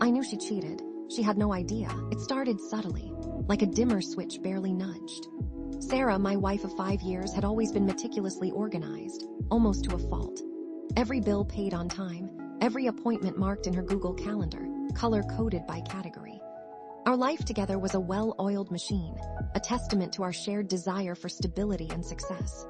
I knew she cheated. She had no idea. It started subtly, like a dimmer switch barely nudged. Sarah, my wife of 5 years, had always been meticulously organized, almost to a fault. Every bill paid on time, every appointment marked in her Google Calendar, color-coded by category. Our life together was a well-oiled machine, a testament to our shared desire for stability and success.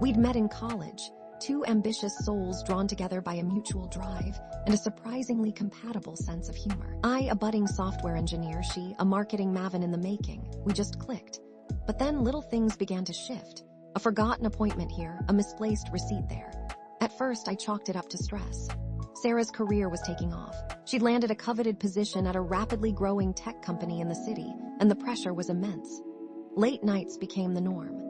We'd met in college, two ambitious souls drawn together by a mutual drive and a surprisingly compatible sense of humor. I, a budding software engineer, she, a marketing maven in the making. We just clicked. But then little things began to shift. A forgotten appointment here, a misplaced receipt there. At first, I chalked it up to stress. Sarah's career was taking off. She'd landed a coveted position at a rapidly growing tech company in the city, and the pressure was immense. Late nights became the norm.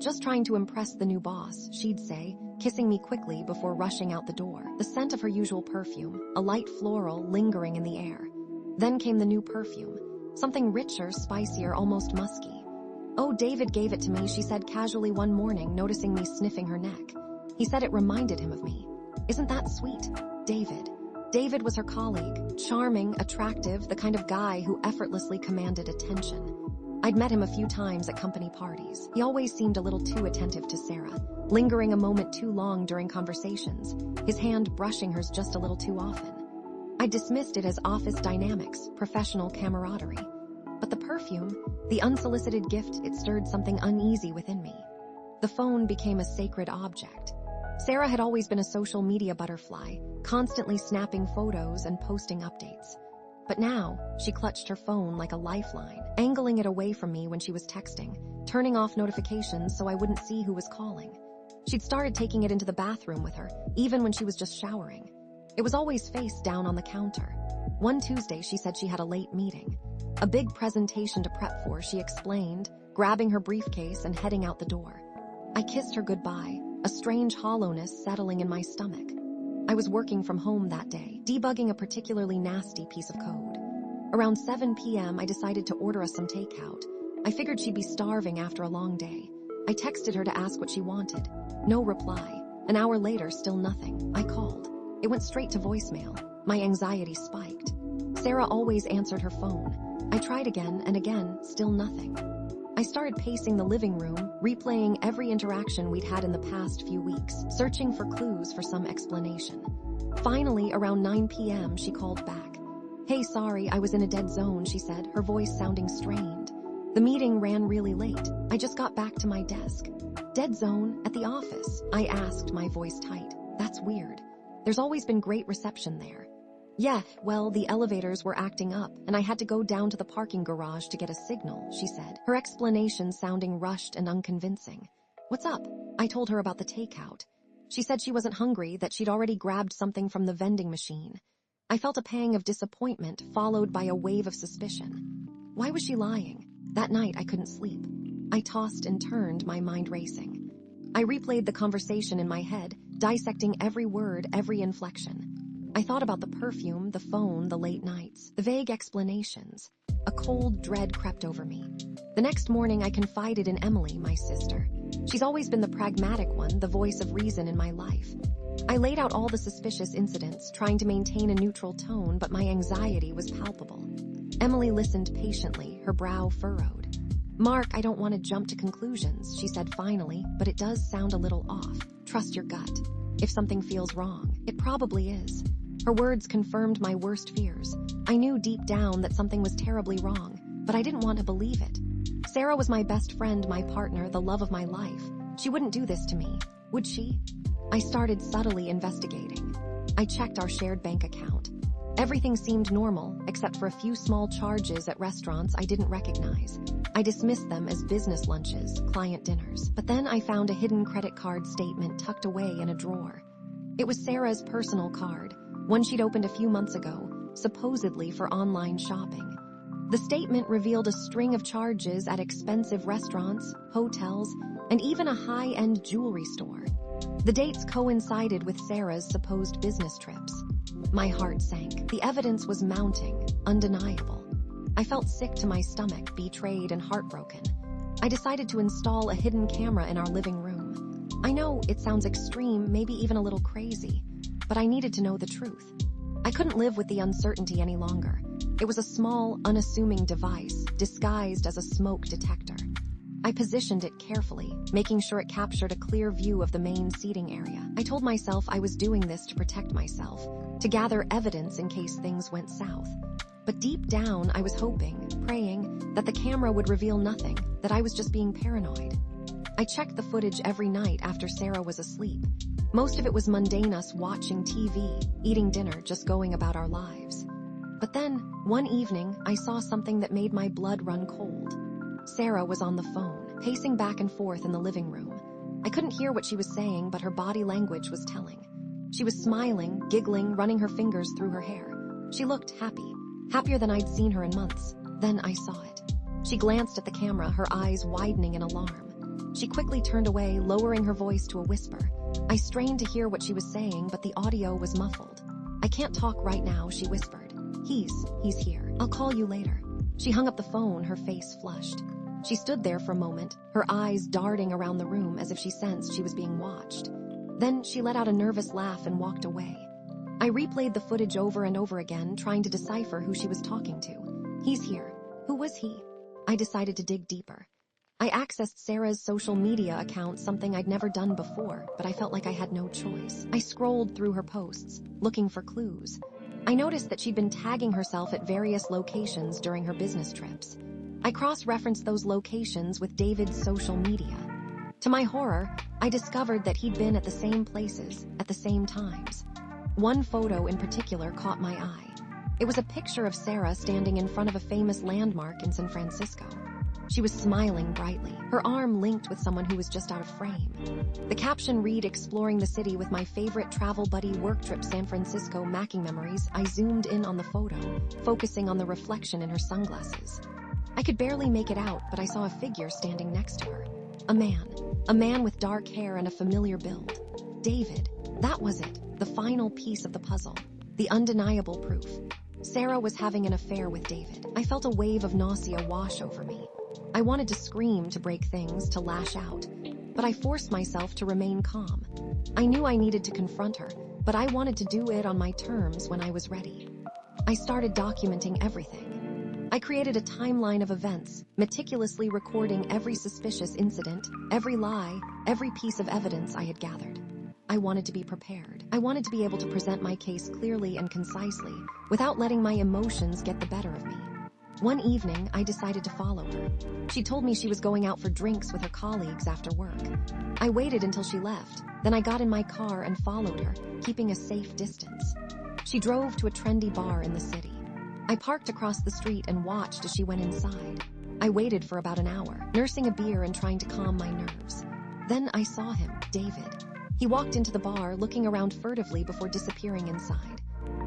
Just trying to impress the new boss, she'd say, kissing me quickly before rushing out the door. The scent of her usual perfume, a light floral lingering in the air. Then came the new perfume. Something richer, spicier, almost musky. "Oh, David gave it to me," she said casually one morning, noticing me sniffing her neck. He said it reminded him of me. Isn't that sweet? David. David was her colleague, charming, attractive, the kind of guy who effortlessly commanded attention. I'd met him a few times at company parties. He always seemed a little too attentive to Sarah, lingering a moment too long during conversations, his hand brushing hers just a little too often. I dismissed it as office dynamics, professional camaraderie. But the perfume, the unsolicited gift, it stirred something uneasy within me. The phone became a sacred object. Sarah had always been a social media butterfly, constantly snapping photos and posting updates. But now, she clutched her phone like a lifeline, angling it away from me when she was texting, turning off notifications so I wouldn't see who was calling. She'd started taking it into the bathroom with her, even when she was just showering. It was always face down on the counter. One Tuesday, she said she had a late meeting. A big presentation to prep for, she explained, grabbing her briefcase and heading out the door. I kissed her goodbye, a strange hollowness settling in my stomach. I was working from home that day, debugging a particularly nasty piece of code. Around 7 p.m., I decided to order us some takeout. I figured she'd be starving after a long day. I texted her to ask what she wanted. No reply. An hour later, still nothing. I called. It went straight to voicemail. My anxiety spiked. Sarah always answered her phone. I tried again and again, still nothing. I started pacing the living room, replaying every interaction we'd had in the past few weeks, searching for clues for some explanation. Finally, around 9 p.m., she called back. "Hey, sorry, I was in a dead zone," she said, her voice sounding strained. "The meeting ran really late. I just got back to my desk." "Dead zone? At the office?" I asked, my voice tight. "That's weird. There's always been great reception there." "Yeah, well, the elevators were acting up, and I had to go down to the parking garage to get a signal," she said, her explanation sounding rushed and unconvincing. "What's up?" I told her about the takeout. She said she wasn't hungry, that she'd already grabbed something from the vending machine. I felt a pang of disappointment, followed by a wave of suspicion. Why was she lying? That night, I couldn't sleep. I tossed and turned, my mind racing. I replayed the conversation in my head, dissecting every word, every inflection. I thought about the perfume, the phone, the late nights, the vague explanations. A cold dread crept over me. The next morning, I confided in Emily, my sister. She's always been the pragmatic one, the voice of reason in my life. I laid out all the suspicious incidents, trying to maintain a neutral tone, but my anxiety was palpable. Emily listened patiently, her brow furrowed. "Mark, I don't want to jump to conclusions," she said finally, "but it does sound a little off. Trust your gut. If something feels wrong, it probably is." Her words confirmed my worst fears. I knew deep down that something was terribly wrong, but I didn't want to believe it. Sarah was my best friend, my partner, the love of my life. She wouldn't do this to me, would she? I started subtly investigating. I checked our shared bank account. Everything seemed normal, except for a few small charges at restaurants I didn't recognize. I dismissed them as business lunches, client dinners. But then I found a hidden credit card statement tucked away in a drawer. It was Sarah's personal card, one she'd opened a few months ago, supposedly for online shopping. The statement revealed a string of charges at expensive restaurants, hotels, and even a high-end jewelry store. The dates coincided with Sarah's supposed business trips. My heart sank. The evidence was mounting, undeniable. I felt sick to my stomach, betrayed and heartbroken. I decided to install a hidden camera in our living room. I know it sounds extreme, maybe even a little crazy, but I needed to know the truth. I couldn't live with the uncertainty any longer. It was a small, unassuming device, disguised as a smoke detector. I positioned it carefully, making sure it captured a clear view of the main seating area. I told myself I was doing this to protect myself, to gather evidence in case things went south. But deep down, I was hoping, praying, that the camera would reveal nothing, that I was just being paranoid. I checked the footage every night after Sarah was asleep. Most of it was mundane, us watching TV, eating dinner, just going about our lives. But then, one evening, I saw something that made my blood run cold. Sarah was on the phone, pacing back and forth in the living room. I couldn't hear what she was saying, but her body language was telling. She was smiling, giggling, running her fingers through her hair. She looked happy, happier than I'd seen her in months. Then I saw it. She glanced at the camera, her eyes widening in alarm. She quickly turned away, lowering her voice to a whisper. I strained to hear what she was saying, but the audio was muffled. I can't talk right now, she whispered. He's here. I'll call you later. She hung up the phone, her face flushed. She stood there for a moment, her eyes darting around the room as if she sensed she was being watched. Then she let out a nervous laugh and walked away. I replayed the footage over and over again, trying to decipher who she was talking to. He's here. Who was he? I decided to dig deeper. I accessed Sarah's social media account, something I'd never done before, but I felt like I had no choice. I scrolled through her posts, looking for clues. I noticed that she'd been tagging herself at various locations during her business trips. I cross-referenced those locations with David's social media. To my horror, I discovered that he'd been at the same places, at the same times. One photo in particular caught my eye. It was a picture of Sarah standing in front of a famous landmark in San Francisco. She was smiling brightly, her arm linked with someone who was just out of frame. The caption read, "Exploring the city with my favorite travel buddy, work trip San Francisco, making memories." I zoomed in on the photo, focusing on the reflection in her sunglasses. I could barely make it out, but I saw a figure standing next to her. A man with dark hair and a familiar build. David. That was it, the final piece of the puzzle, the undeniable proof. Sarah was having an affair with David. I felt a wave of nausea wash over me. I wanted to scream, to break things, to lash out, but I forced myself to remain calm. I knew I needed to confront her, but I wanted to do it on my terms when I was ready. I started documenting everything. I created a timeline of events, meticulously recording every suspicious incident, every lie, every piece of evidence I had gathered. I wanted to be prepared. I wanted to be able to present my case clearly and concisely, without letting my emotions get the better of me. One evening, I decided to follow her. She told me she was going out for drinks with her colleagues after work. I waited until she left, then I got in my car and followed her, keeping a safe distance. She drove to a trendy bar in the city. I parked across the street and watched as she went inside. I waited for about an hour, nursing a beer and trying to calm my nerves. Then I saw him, David. He walked into the bar, looking around furtively before disappearing inside.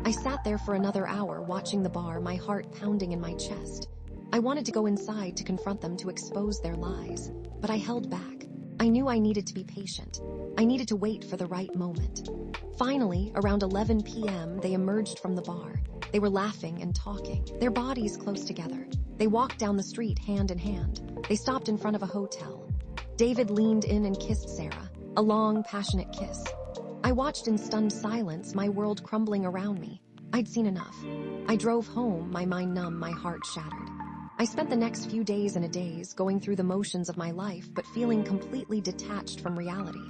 I sat there for another hour, watching the bar, my heart pounding in my chest. I wanted to go inside to confront them, to expose their lies, but I held back. I knew I needed to be patient. I needed to wait for the right moment. Finally, around 11 p.m., they emerged from the bar. They were laughing and talking, their bodies close together. They walked down the street hand in hand. They stopped in front of a hotel. David leaned in and kissed Sarah, a long, passionate kiss. I watched in stunned silence, my world crumbling around me. I'd seen enough. I drove home, my mind numb, my heart shattered. I spent the next few days in a daze, going through the motions of my life, but feeling completely detached from reality.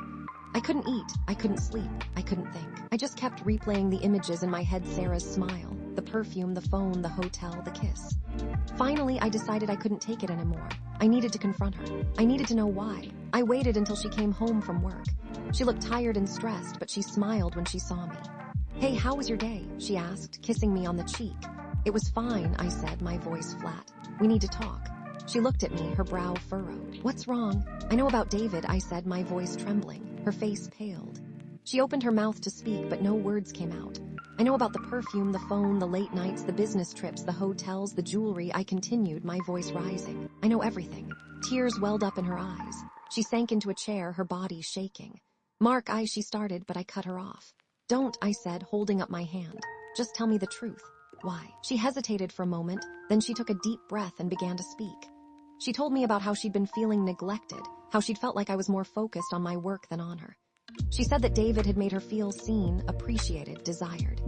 I couldn't eat, I couldn't sleep, I couldn't think. I just kept replaying the images in my head: Sarah's smile, the perfume, the phone, the hotel, the kiss. Finally, I decided I couldn't take it anymore. I needed to confront her. I needed to know why. I waited until she came home from work. She looked tired and stressed, but she smiled when she saw me. "Hey, how was your day?" she asked, kissing me on the cheek. "It was fine," I said, my voice flat. "We need to talk." She looked at me, her brow furrowed. "What's wrong?" "I know about David," I said, my voice trembling. Her face paled. She opened her mouth to speak, but no words came out. "I know about the perfume, the phone, the late nights, the business trips, the hotels, the jewelry," I continued, my voice rising. "I know everything." Tears welled up in her eyes. She sank into a chair, her body shaking. "Mark," she started, but I cut her off. "Don't," I said, holding up my hand. "Just tell me the truth." "Why?" She hesitated for a moment, then she took a deep breath and began to speak. She told me about how she'd been feeling neglected, how she'd felt like I was more focused on my work than on her. She said that David had made her feel seen, appreciated, desired.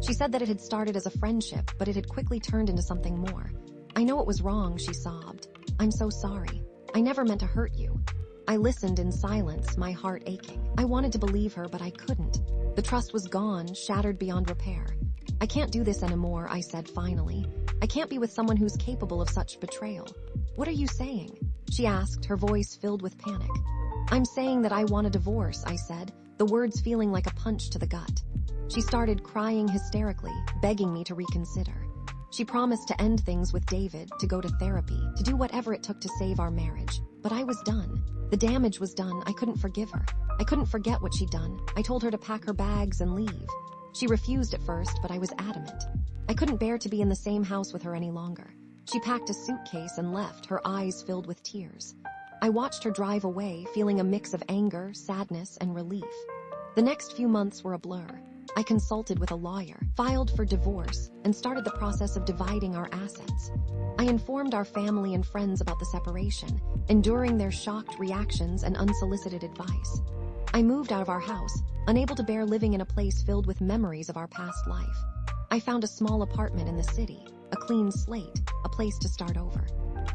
She said that it had started as a friendship, but it had quickly turned into something more. I know it was wrong, she sobbed. I'm so sorry. I never meant to hurt you. I listened in silence, my heart aching. I wanted to believe her, but I couldn't. The trust was gone, shattered beyond repair. I can't do this anymore, I said finally. I can't be with someone who's capable of such betrayal. What are you saying? She asked, her voice filled with panic. I'm saying that I want a divorce, I said, the words feeling like a punch to the gut. She started crying hysterically, begging me to reconsider. She promised to end things with David, to go to therapy, to do whatever it took to save our marriage. But I was done. The damage was done. I couldn't forgive her. I couldn't forget what she'd done. I told her to pack her bags and leave. She refused at first, but I was adamant. I couldn't bear to be in the same house with her any longer. She packed a suitcase and left, her eyes filled with tears. I watched her drive away, feeling a mix of anger, sadness, and relief. The next few months were a blur. I consulted with a lawyer, filed for divorce, and started the process of dividing our assets. I informed our family and friends about the separation, enduring their shocked reactions and unsolicited advice. I moved out of our house, unable to bear living in a place filled with memories of our past life. I found a small apartment in the city, a clean slate, a place to start over.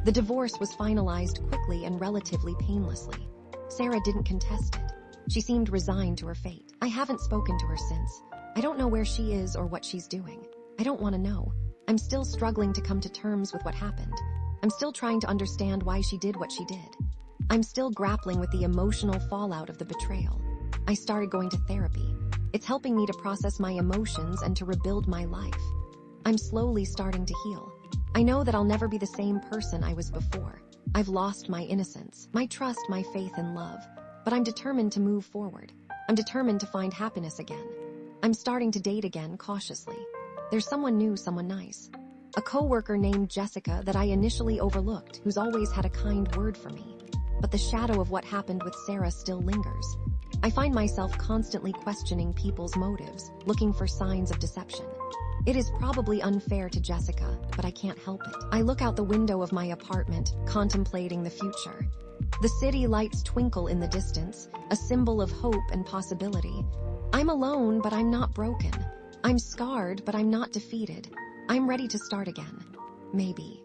The divorce was finalized quickly and relatively painlessly. Sarah didn't contest it. She seemed resigned to her fate. I haven't spoken to her since. I don't know where she is or what she's doing. I don't want to know. I'm still struggling to come to terms with what happened. I'm still trying to understand why she did what she did. I'm still grappling with the emotional fallout of the betrayal. I started going to therapy. It's helping me to process my emotions and to rebuild my life. I'm slowly starting to heal. I know that I'll never be the same person I was before. I've lost my innocence, my trust, my faith and love. But I'm determined to move forward. I'm determined to find happiness again. I'm starting to date again cautiously. There's someone new, someone nice. A coworker named Jessica that I initially overlooked, who's always had a kind word for me. But the shadow of what happened with Sarah still lingers. I find myself constantly questioning people's motives, looking for signs of deception. It is probably unfair to Jessica, but I can't help it. I look out the window of my apartment, contemplating the future. The city lights twinkle in the distance, a symbol of hope and possibility. I'm alone, but I'm not broken. I'm scarred, but I'm not defeated. I'm ready to start again. Maybe.